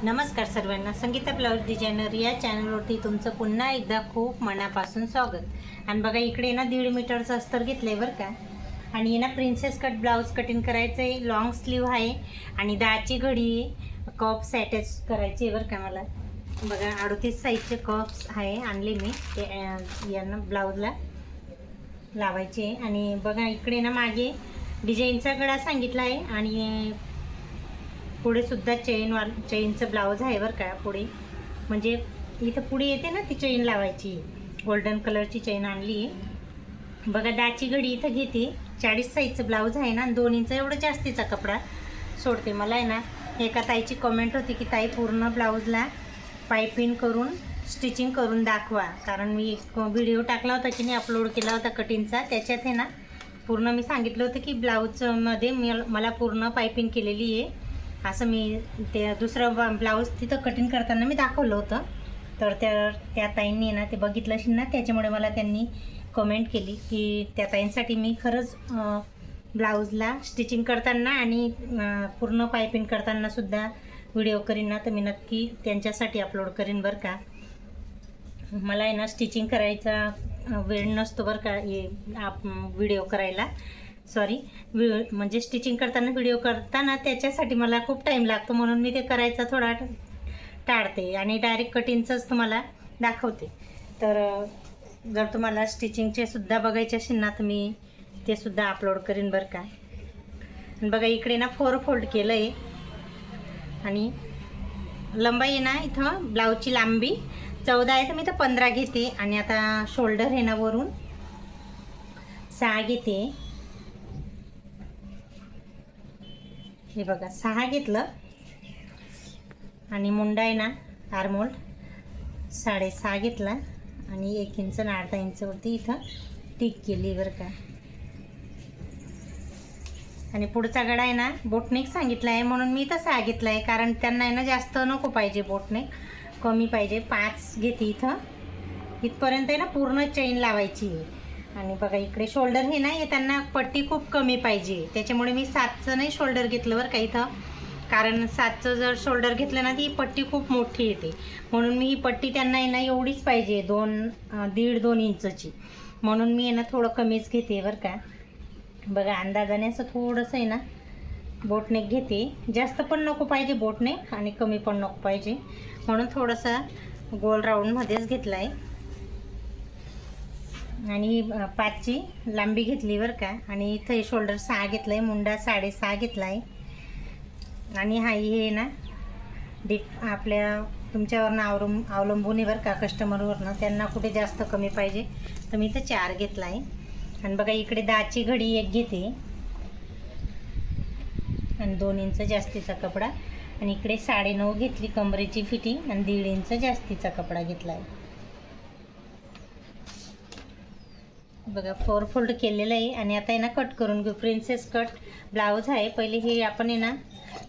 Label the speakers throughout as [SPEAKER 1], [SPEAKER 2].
[SPEAKER 1] नमस्कार सर्वांना, Sangeeta blouse designer या चॅनलवरती तुमचं पुन्हा एकदा खूप मनापासून स्वागत. आणि बघा इकडे ना 1.5 मीटरचं अस्तर घेतलं आहे बरं का. आणि ना प्रिन्सेस कट ब्लाऊज कटिंग करायचं आहे, लॉंग स्लीव आहे आणि 10ची घडी आहे, कप्स अटॅच करायचे आहे बरं का. मला बघा 38 साईजचे कप्स आहे, आणले मी ते यांना ब्लाऊजला लावायचे. आणि बघा इकडे ना मागे डिझाईनचा गळा सांगितला आहे आणि पुढे सुद्धा चेनचं ब्लाऊज आहे बरं का. पुढे म्हणजे इथं पुढे येते ना ती चेन लावायची, गोल्डन कलरची चेन आणली आहे बघा. 10ची घडी इथं घेते, 40 साईजचं ब्लाऊज आहे ना, 2 इंच एवढं जास्तीचा कपडा सोडते. मला आहे ना एका ताईची कमेंट होती की ताई पूर्ण ब्लाऊजला पायपिंग करून स्टिचिंग करून दाखवा, कारण मी एक व्हिडिओ टाकला होता की नाही, अपलोड केला होता कटिंगचा. त्याच्यात आहे ना पूर्ण मी सांगितलं होतं की ब्लाऊजमध्ये मला पूर्ण पायपिंग केलेली आहे, असं मी ते दुसरं ब्लाऊज तिथं कटिंग करताना मी दाखवलं होतं. तर त्या ताईंनी ना ते बघितलं असेल ना, त्याच्यामुळे मला त्यांनी कमेंट केली की त्या ताईंसाठी मी खरंच ब्लाऊजला स्टिचिंग करताना आणि पूर्ण पायपिंग करताना सुद्धा व्हिडिओ करीन ना, तर मी नक्की त्यांच्यासाठी अपलोड करीन बरं का. मला आहे ना स्टिचिंग करायचा वेळ नसतो बरं का, हे व्हिडिओ करायला. सॉरी, म्हणजे स्टिचिंग करताना व्हिडिओ करताना त्याच्यासाठी मला खूप टाईम लागतो, म्हणून मी ते करायचा थोडा टाळते आणि डायरेक्ट कटिंगचंच तुम्हाला दाखवते. तर जर तुम्हाला स्टिचिंगचे सुद्धा बघायचे असेल ना, तर मी ते सुद्धा अपलोड करीन बरं का. बघा इकडे ना 4 फोल्ड केलं आहे आणि लंबाई आहे ना इथं ब्लाऊजची लांबी 14 आहे, तर मी तर 15 घेते. आणि आता शोल्डर आहे ना वरून 6 घेते. हे बघा 6 घेतलं. आणि मुंडा आहे ना आर्मोल्ड 6.5 घेतला आणि 1 इंच आणि अर्धा इंचवरती इथं टिक केली बरं का. आणि पुढचा गळा आहे ना बोटनेक सांगितला आहे, म्हणून मी इथं 6 घेतला आहे, कारण त्यांना आहे ना जास्त नको पाहिजे, बोटनेक कमी पाहिजे. 5 घेते. इथपर्यंत आहे ना पूर्ण चेन लावायची आहे. आणि बघा इकडे शोल्डर हे ना, त्यांना पट्टी खूप कमी पाहिजे, त्याच्यामुळे मी 7चं नाही शोल्डर घेतलं बरं का इथं, कारण 7चं जर शोल्डर घेतलं ना ती पट्टी खूप मोठी येते, म्हणून मी ही पट्टी त्यांना आहे ना एवढीच पाहिजे, 1.5-2 इंचची, म्हणून मी आहे ना थोडं कमीच घेते बरं का. बघा अंदाजाने असं थोडंसं आहे ना बोटनेक घेते, जास्त पण नको पाहिजे बोटनेक आणि कमी पण नको पाहिजे, म्हणून थोडंसं गोल राऊंडमध्येच घेतला आहे. आणि 5ची लांबी घेतली बरं का. आणि इथं शोल्डर 6 घेतलं आहे, मुंडा 6.5 घेतला आहे. आणि हा हे ना आपल्या तुमच्यावरनं अवलंबून आहे बरं का, कस्टमरवरनं, त्यांना कुठे जास्त कमी पाहिजे, तर मी इथं 4 घेतला आहे. आणि बघा इकडे 10ची घडी 1 घेते आणि 2 इंच जास्तीचा कपडा. आणि इकडे 9.5 घेतली कमरेची फिटिंग आणि 1.5 इंच जास्तीचा कपडा घेतला आहे. बघा 4 फोल्ड केलेलं आहे. आणि आता आहे ना कट करून घेऊ. प्रिन्सेस कट ब्लाऊज आहे. पहिले हे आपण आहे ना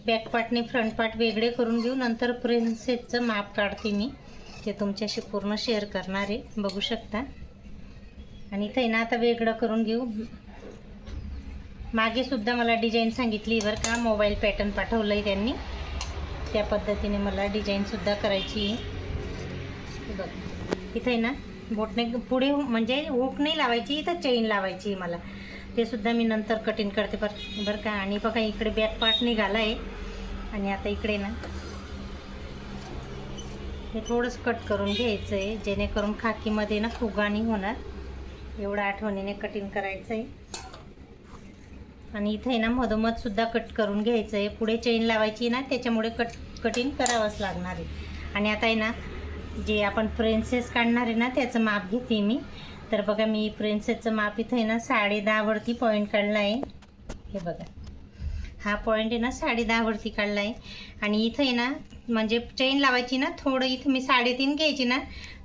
[SPEAKER 1] बॅक पार्टने फ्रंट पार्ट वेगळे करून घेऊ, नंतर प्रिन्सेसचं माप काढते मी, ते तुमच्याशी पूर्ण शेअर करणार आहे, बघू शकता. आणि इथं आहे ना आता वेगळं करून घेऊ. मागे सुद्धा मला डिझाईन सांगितली बरं का, मोबाईल पॅटर्न पाठवलं आहे त्यांनी, त्या पद्धतीने मला डिझाईनसुद्धा करायची आहे. बघ इथं आहे ना बोटने पुढे म्हणजे हुक नाही लावायची, इथं चेन लावायची मला, ते सुद्धा मी नंतर कटिंग करते बरं का. आणि बघा इकडे बॅक पार्ट निघाला आहे. आणि आता इकडे ना हे थोडंसं कट करून घ्यायचं आहे, जेणेकरून खाकीमध्ये ना फुगा नाही होणार, एवढं आठवणीने कटिंग करायचं आहे. आणि इथे ना मधोमधसुद्धा कट करून घ्यायचं आहे, पुढे चेन लावायची ना, त्याच्यामुळे कटिंग करावंच लागणार आहे. आणि आता आहे ना जे आपण प्रिन्सेस काढणार आहे ना त्याचं माप घेते मी. तर बघा मी प्रिन्सेसचं माप इथं आहे ना 10.5 वरती पॉईंट काढला आहे. हे बघा हा पॉईंट आहे ना 10.5 वरती काढला आहे. आणि इथं आहे ना म्हणजे चेन लावायची ना, थोडं इथं मी 3.5 घ्यायची ना,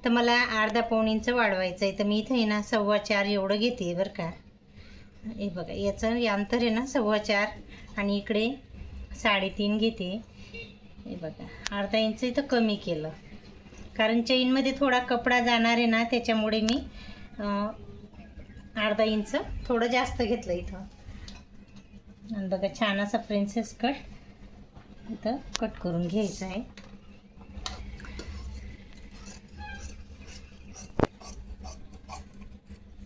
[SPEAKER 1] तर मला अर्धा-पाऊण इंच वाढवायचं आहे, तर मी इथं आहे ना 4.25 एवढं घेते बरं का. हे बघा याचं अंतर आहे ना 4.25 आणि इकडे 3.5 घेते. हे बघा अर्धा इंच इथं कमी केलं, कारण चेनमध्ये थोडा कपडा जाणार आहे ना, त्याच्यामुळे मी अर्धा इंच थोडं जास्त घेतलं इथं. आणि बघा छान असा प्रिन्सेस कट इथं कट करून घ्यायचा आहे.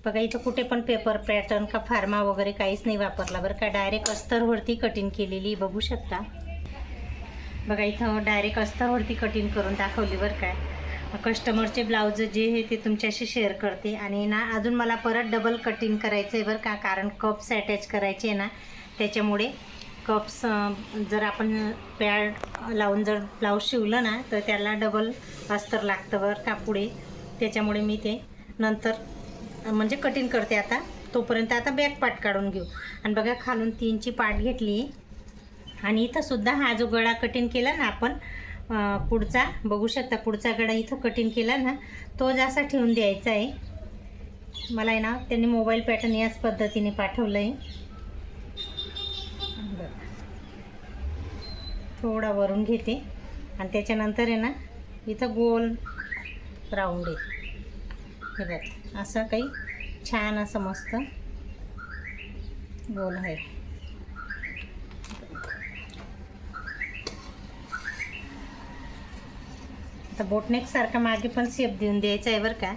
[SPEAKER 1] बघा इथं कुठे पण पेपर पॅटर्न का फार्मा वगैरे काहीच नाही वापरला बरं का, डायरेक्ट अस्तरवरती कटिंग केलेली बघू शकता. बघा इथं डायरेक्ट अस्तरवरती कटिंग करून दाखवली बरं का. कस्टमरचे ब्लाऊज जे आहे ते तुमच्याशी शेअर करते. आणि ना अजून मला परत डबल कटिंग करायचं आहे बरं का, कारण कप्स अटॅच करायचे आहे ना, त्याच्यामुळे कप्स जर आपण पॅड लावून जर ब्लाऊज शिवलं ना तर त्याला डबल अस्तर लागतं बरं का पुढे. त्याच्यामुळे मी ते नंतर म्हणजे कटिंग करते. आता तोपर्यंत आता बॅक पार्ट काढून घेऊ. आणि बघा खालून 3ची पार्ट घेतली. आणि इथं सुद्धा हा जो गळा कटिंग केला ना आपण पुढचा बघू शकता, पुढचा गळा इथं कटिंग केला ना तो जसा ठेवून द्यायचा आहे. मला आहे ना त्यांनी मोबाईल पॅटर्न याच पद्धतीने पाठवलं आहे. थोडा वरून घेते आणि त्याच्यानंतर आहे ना इथं गोल राऊंड आहे. हे बघ असं काही छान असं मस्त गोल आहे. आता बोटनेक सारखा मागे पण शेप देऊन द्यायचा आहे बरं का.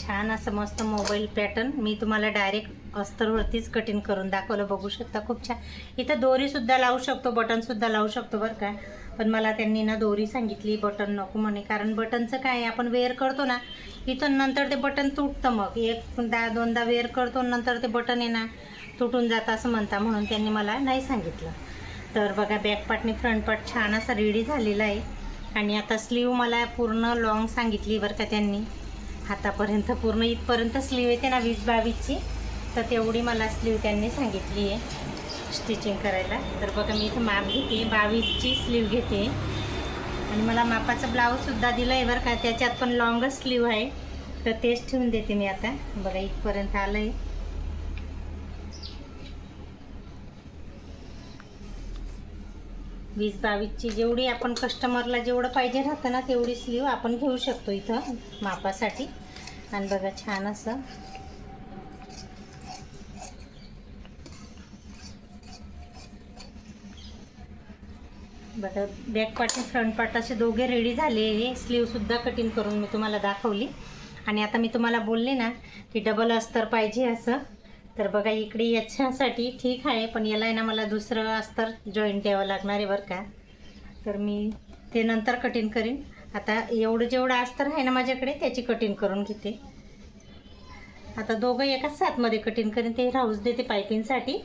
[SPEAKER 1] छान असं मस्त मोबाईल पॅटर्न मी तुम्हाला डायरेक्ट अस्तरवरतीच कटिंग करून दाखवलं बघू शकता. खूप छान. इथं दोरीसुद्धा लावू शकतो, बटनसुद्धा लावू शकतो बरं का. पण मला त्यांनी ना दोरी सांगितली, बटन नको म्हणे. कारण बटनचं काय आहे, आपण वेअर करतो ना इथून नंतर ते बटन तुटतं. मग एकदा दोनदा वेअर करतो नंतर ते बटन आहे ना तुटून जातं असं म्हणता, म्हणून त्यांनी मला नाही सांगितलं. तर बघा बॅक पार्टने फ्रंट पार्ट छान असा रेडी झालेला आहे. आणि आता स्लीव मला पूर्ण लॉंग सांगितली बरं का त्यांनी, हातापर्यंत पूर्ण इथपर्यंत स्लीव येते ना 20-22ची, तर तेवढी मला स्लीव त्यांनी सांगितली आहे स्टिचिंग करायला. तर बघा मी इथं माप घेते, 22ची स्लीव घेते. आणि मला मापाचं ब्लाऊजसुद्धा दिलं आहे बरं का, त्याच्यात पण लॉंगच स्लीव आहे. तर तेच ठेवून देते मी आता. बघा इथपर्यंत आलं आहे. 20-22ची जेवढी आपण कस्टमरला जेवढं पाहिजे राहतं ना तेवढी स्लीव आपण घेऊ शकतो इथं मापासाठी. आणि बघा छान असं बघा बॅक पार्ट आणि फ्रंट पार्ट असे दोघे रेडी झाले. स्लीवसुद्धा कटिंग करून मी तुम्हाला दाखवली. आणि आता मी तुम्हाला बोलले ना की डबल अस्तर पाहिजे असं, तर बघा इकडे याच्यासाठी ठीक आहे, पण याला आहे ना मला दुसरं अस्तर जॉईंट द्यावं लागणार आहे बरं का. तर मी ते नंतर कटिंग करीन. आता जेवढं अस्तर आहे ना माझ्याकडे त्याची कटिंग करून घेते. आता दोघं एकाच साथमध्ये कटिंग करीन, ते राहूच देते पायपिंगसाठी.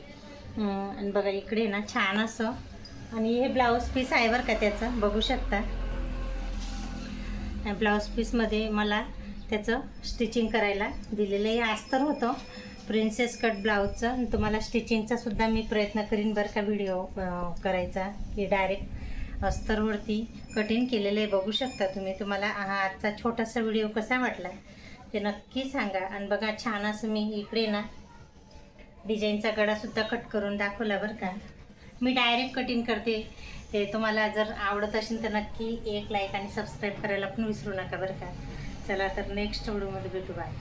[SPEAKER 1] आणि बघा इकडे ना छान असं, आणि हे ब्लाऊज पीस आहे बरं का त्याचं बघू शकता. ब्लाऊज पीसमध्ये मला त्याचं स्टिचिंग करायला दिलेलं आहे. अस्तर होतं प्रिन्सेस कट ब्लाऊजचं. तुम्हाला स्टिचिंगचा सुद्धा मी प्रयत्न करीन बरं का व्हिडिओ करायचा, की डायरेक्ट अस्तरवरती कटिंग केलेलं आहे बघू शकता तुम्ही. तुम्हाला हा आजचा छोटासा व्हिडिओ कसा वाटला ते नक्की सांगा. आणि बघा छान असं मी इकडे ना डिझाईनचा गळासुद्धा कट करून दाखवला बरं का. मी डायरेक्ट कटिंग करते. ते तुम्हाला जर आवडत असेल तर नक्की एक लाईक आणि सबस्क्राईब करायला पण विसरू नका बरं का. चला तर नेक्स्ट व्हिडिओमध्ये भेटू. बाय.